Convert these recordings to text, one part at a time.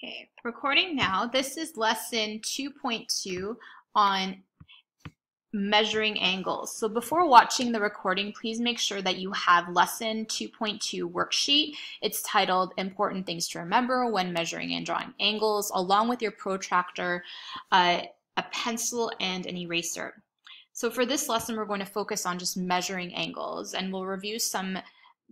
Okay, recording now. This is lesson 2.2 on measuring angles. So before watching the recording, please make sure that you have lesson 2.2 worksheet. It's titled Important Things to Remember When Measuring and Drawing Angles, along with your protractor, a pencil, and an eraser. So for this lesson, we're going to focus on just measuring angles, and we'll review some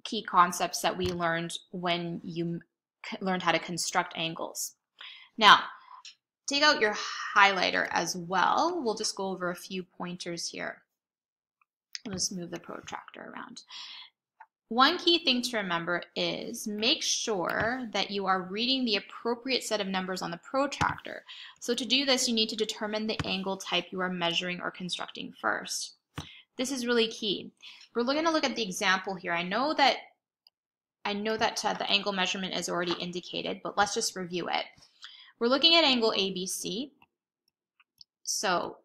key concepts that we learned when you learned how to construct angles. Now, take out your highlighter as well. We'll just go over a few pointers here. I'll just move the protractor around. One key thing to remember is make sure that you are reading the appropriate set of numbers on the protractor. So to do this, you need to determine the angle type you are measuring or constructing first. This is really key. We're going to look at the example here. I know that the angle measurement is already indicated, but let's just review it. We're looking at angle ABC. So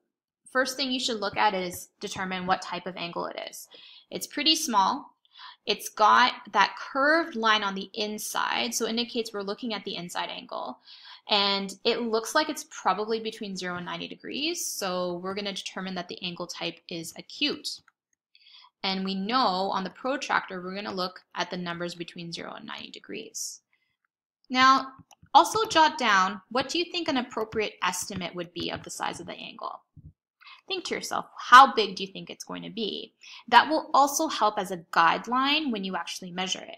first thing you should look at is determine what type of angle it is. It's pretty small. It's got that curved line on the inside, so it indicates we're looking at the inside angle. And it looks like it's probably between 0 and 90 degrees, so we're going to determine that the angle type is acute. And we know on the protractor, we're going to look at the numbers between 0 and 90 degrees. Now, also jot down, what do you think an appropriate estimate would be of the size of the angle? Think to yourself, how big do you think it's going to be? That will also help as a guideline when you actually measure it.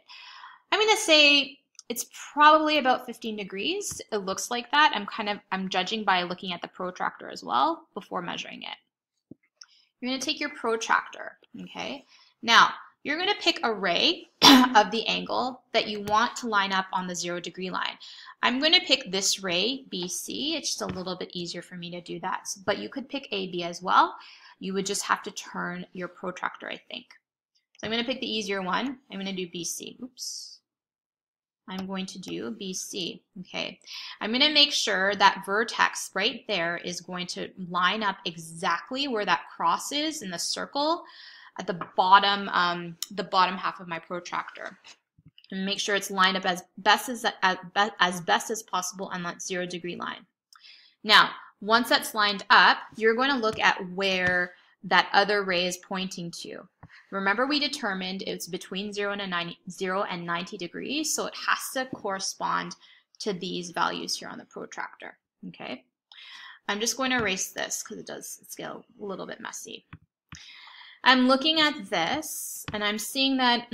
I'm going to say it's probably about 15 degrees. It looks like that. I'm judging by looking at the protractor as well before measuring it. You're going to take your protractor, okay? Now, you're going to pick a ray of the angle that you want to line up on the 0 degree line. I'm going to pick this ray, BC. It's just a little bit easier for me to do that, but you could pick AB as well. You would just have to turn your protractor, I think. So I'm going to pick the easier one. I'm going to do BC. Oops. I'm going to do BC, okay? I'm going to make sure that vertex right there is going to line up exactly where that cross is in the circle at the bottom half of my protractor. And make sure it's lined up as best as possible on that 0 degree line. Now, once that's lined up, you're going to look at where that other ray is pointing to. Remember, we determined it's between 0 and 90 degrees, so it has to correspond to these values here on the protractor, okay? I'm just going to erase this because it's get a little bit messy. I'm looking at this, and I'm seeing that,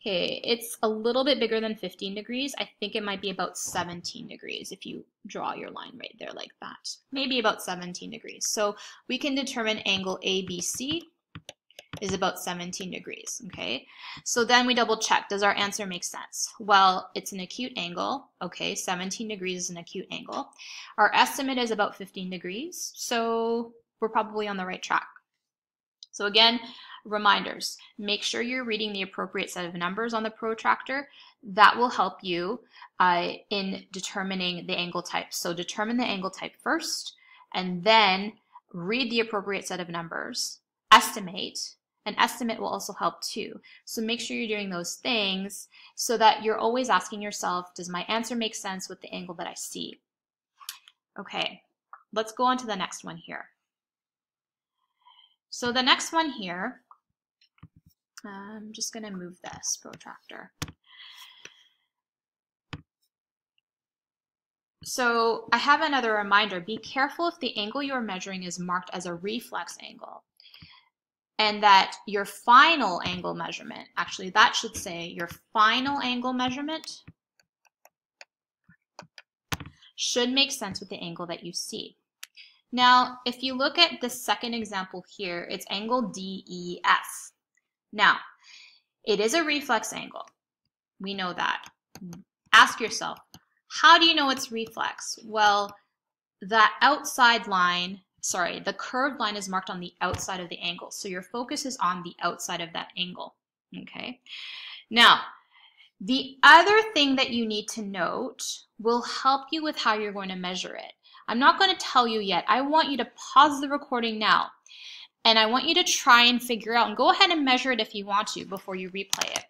okay, it's a little bit bigger than 15 degrees. I think it might be about 17 degrees if you draw your line right there like that. Maybe about 17 degrees. So we can determine angle ABC is about 17 degrees, okay? So then we double check, does our answer make sense? Well, it's an acute angle, okay, 17 degrees is an acute angle. Our estimate is about 15 degrees, so we're probably on the right track. So again, reminders, make sure you're reading the appropriate set of numbers on the protractor. That will help you in determining the angle type. So determine the angle type first, and then read the appropriate set of numbers, estimate. An estimate will also help too. So make sure you're doing those things so that you're always asking yourself, does my answer make sense with the angle that I see? Okay, let's go on to the next one here. So the next one here, I'm just going to move this protractor. So I have another reminder. Be careful if the angle you're measuring is marked as a reflex angle, and that your final angle measurement, actually that should say your final angle measurement should make sense with the angle that you see. Now, if you look at the second example here, it's angle DEF. Now, it is a reflex angle. We know that. Ask yourself, how do you know it's reflex? Well, that outside line, the curved line is marked on the outside of the angle. So your focus is on the outside of that angle, okay? Now, the other thing that you need to note will help you with how you're going to measure it. I'm not going to tell you yet. I want you to pause the recording now, and I want you to try and figure out, and go ahead and measure it if you want to before you replay it.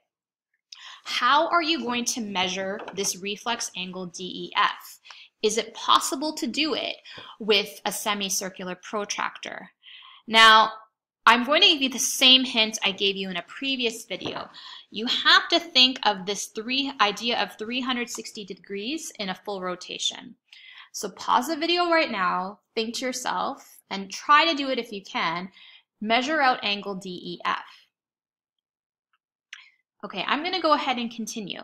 How are you going to measure this reflex angle DEF? Is it possible to do it with a semicircular protractor? Now, I'm going to give you the same hint I gave you in a previous video. You have to think of this idea of 360 degrees in a full rotation. So pause the video right now, think to yourself, and try to do it if you can. Measure out angle DEF. Okay, I'm going to go ahead and continue.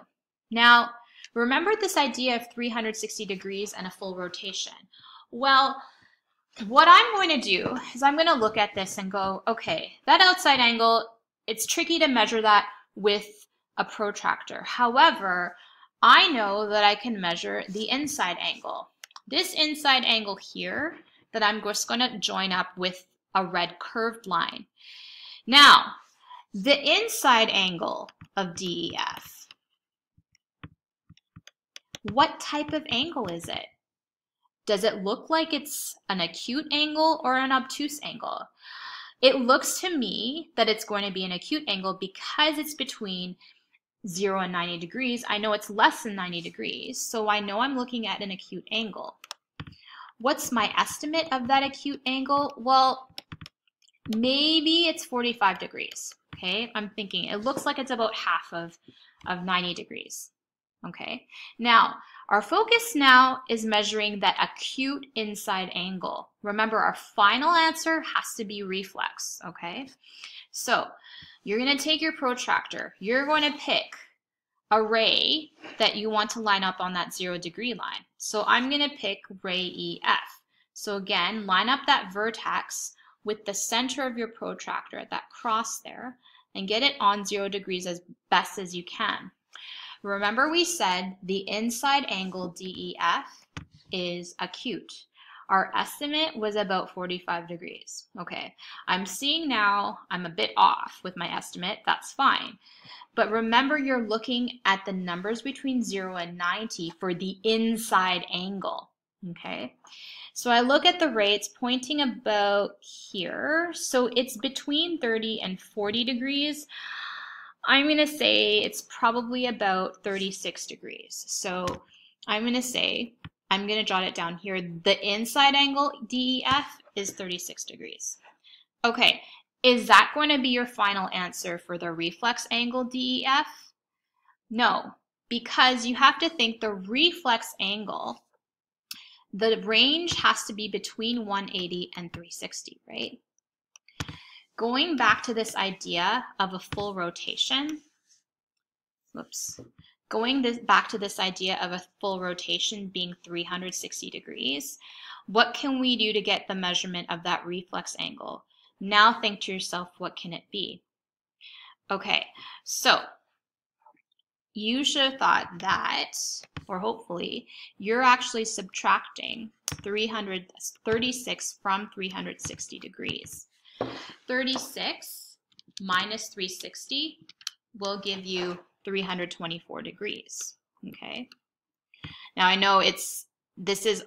Now, remember this idea of 360 degrees and a full rotation. Well, what I'm going to do is I'm going to look at this and go, okay, that outside angle, it's tricky to measure that with a protractor. However, I know that I can measure the inside angle. This inside angle here that I'm just going to join up with a red curved line. Now, the inside angle of DEF, what type of angle is it? Does it look like it's an acute angle or an obtuse angle? It looks to me that it's going to be an acute angle because it's between 0 and 90 degrees. I know it's less than 90 degrees, so I know I'm looking at an acute angle. What's my estimate of that acute angle? Well, maybe it's 45 degrees. Okay, I'm thinking it looks like it's about half of 90 degrees. Okay, now our focus now is measuring that acute inside angle. Remember, our final answer has to be reflex. Okay, so you're going to take your protractor. You're going to pick a ray that you want to line up on that 0 degree line. So I'm going to pick ray EF. So again, line up that vertex with the center of your protractor at that cross there and get it on 0 degrees as best as you can. Remember we said the inside angle DEF is acute. Our estimate was about 45 degrees. Okay, I'm seeing now I'm a bit off with my estimate. That's fine. But remember, you're looking at the numbers between 0 and 90 for the inside angle. Okay, so I look at the ray, it's pointing about here. So it's between 30 and 40 degrees. I'm going to say it's probably about 36 degrees. So I'm going to say, I'm going to jot it down here, the inside angle DEF is 36 degrees. Okay, is that going to be your final answer for the reflex angle DEF? No, because you have to think the reflex angle, the range has to be between 180 and 360, right? Going back to this idea of a full rotation, back to this idea of a full rotation being 360 degrees, what can we do to get the measurement of that reflex angle? Now think to yourself, what can it be? Okay, so you should have thought that, or hopefully, you're actually subtracting 36 from 360 degrees. 36 minus 360 will give you 324 degrees. Okay. Now I know this is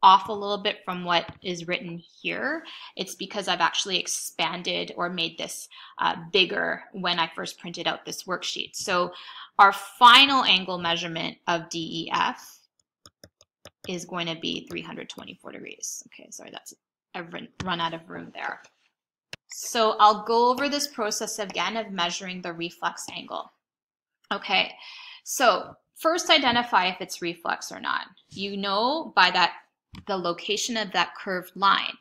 off a little bit from what is written here. It's because I've actually expanded or made this bigger when I first printed out this worksheet. So our final angle measurement of DEF is going to be 324 degrees. Okay, sorry, I've run out of room there. So I'll go over this process again of measuring the reflex angle. Okay, so first identify if it's reflex or not. You know by the location of that curved line.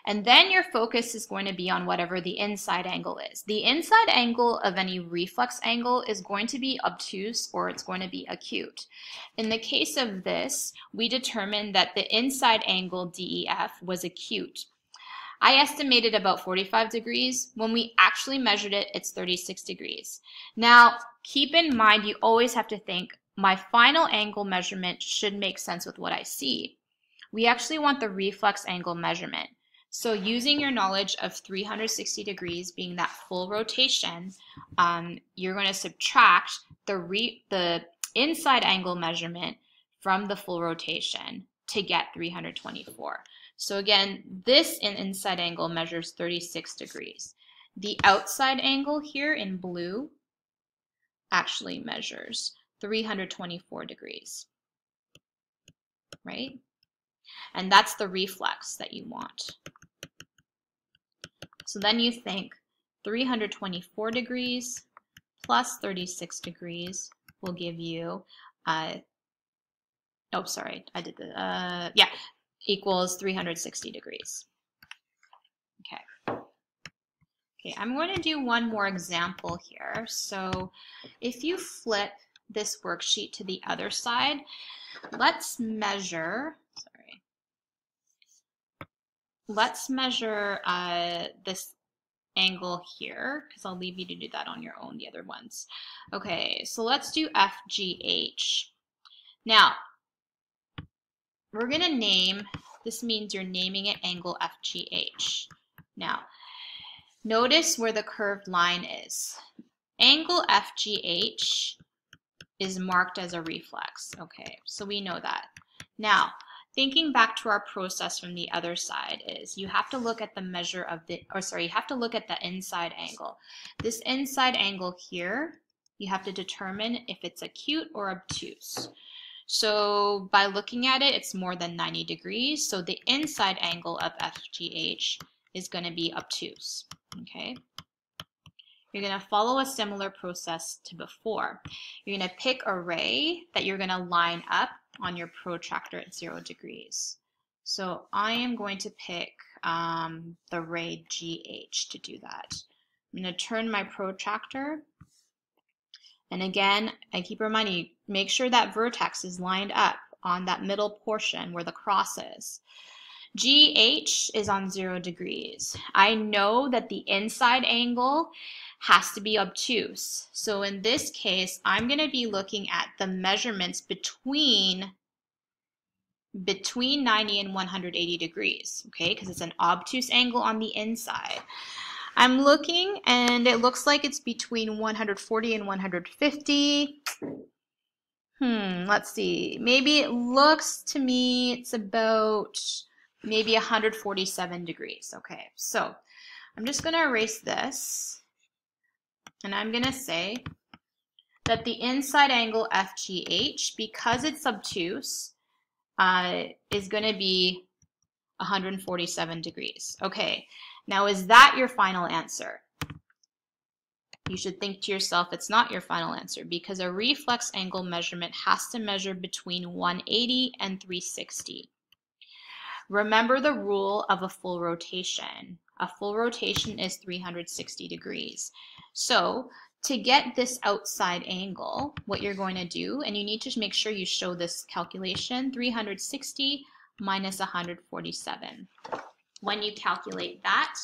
And then your focus is going to be on whatever the inside angle is. The inside angle of any reflex angle is going to be obtuse or it's going to be acute. In the case of this, we determined that the inside angle DEF was acute. I estimated about 45 degrees. When we actually measured it, it's 36 degrees. Now, keep in mind, you always have to think, my final angle measurement should make sense with what I see. We actually want the reflex angle measurement. So using your knowledge of 360 degrees being that full rotation, you're going to subtract the inside angle measurement from the full rotation to get 324. So again, this inside angle measures 36 degrees. The outside angle here in blue actually measures 324 degrees, right? And that's the reflex that you want. So then you think 324 degrees plus 36 degrees will give you, oh, sorry, I did the, yeah, equals 360 degrees. Okay. Okay, I'm going to do one more example here. So if you flip this worksheet to the other side, let's measure, sorry, let's measure this angle here, because I'll leave you to do that on your own, the other ones. Okay, so let's do FGH. Now, we're going to name, this means you're naming it angle FGH. Now, notice where the curved line is. Angle FGH is marked as a reflex. Okay, so we know that. Now, thinking back to our process from the other side is you have to look at the measure of the, or sorry, you have to look at the inside angle. This inside angle here, you have to determine if it's acute or obtuse. So by looking at it, it's more than 90 degrees. So the inside angle of FGH is going to be obtuse. Okay. You're going to follow a similar process to before. You're going to pick a ray that you're going to line up on your protractor at 0 degrees. So I am going to pick the ray GH to do that. I'm going to turn my protractor. And again, I keep reminding you, make sure that vertex is lined up on that middle portion where the cross is. GH is on 0 degrees. I know that the inside angle has to be obtuse. So in this case, I'm going to be looking at the measurements between 90 and 180 degrees, okay, because it's an obtuse angle on the inside. I'm looking and it looks like it's between 140 and 150. Let's see. Maybe it looks to me it's about maybe 147 degrees. Okay, so I'm just going to erase this and I'm going to say that the inside angle FGH, because it's obtuse, is going to be 147 degrees. Okay, now is that your final answer? You should think to yourself it's not your final answer because a reflex angle measurement has to measure between 180 and 360. Remember the rule of a full rotation. A full rotation is 360 degrees. So to get this outside angle, what you're going to do, and you need to make sure you show this calculation, 360 minus 147. When you calculate that,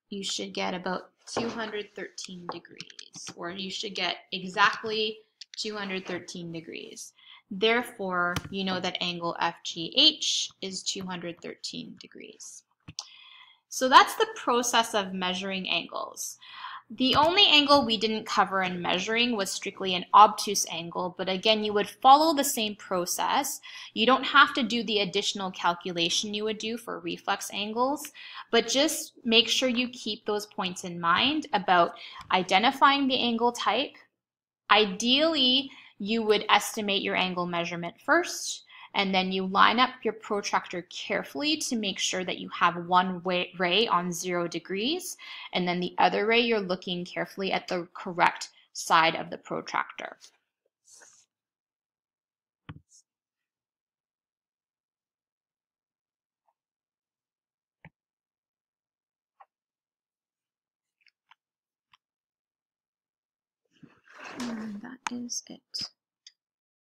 you should get about 213 degrees, or you should get exactly 213 degrees. Therefore, you know that angle FGH is 213 degrees. So that's the process of measuring angles. The only angle we didn't cover in measuring was strictly an obtuse angle, but again, you would follow the same process. You don't have to do the additional calculation you would do for reflex angles, but just make sure you keep those points in mind about identifying the angle type. Ideally, you would estimate your angle measurement first, and then you line up your protractor carefully to make sure that you have one ray on 0 degrees, and then the other ray you're looking carefully at the correct side of the protractor. And that is it.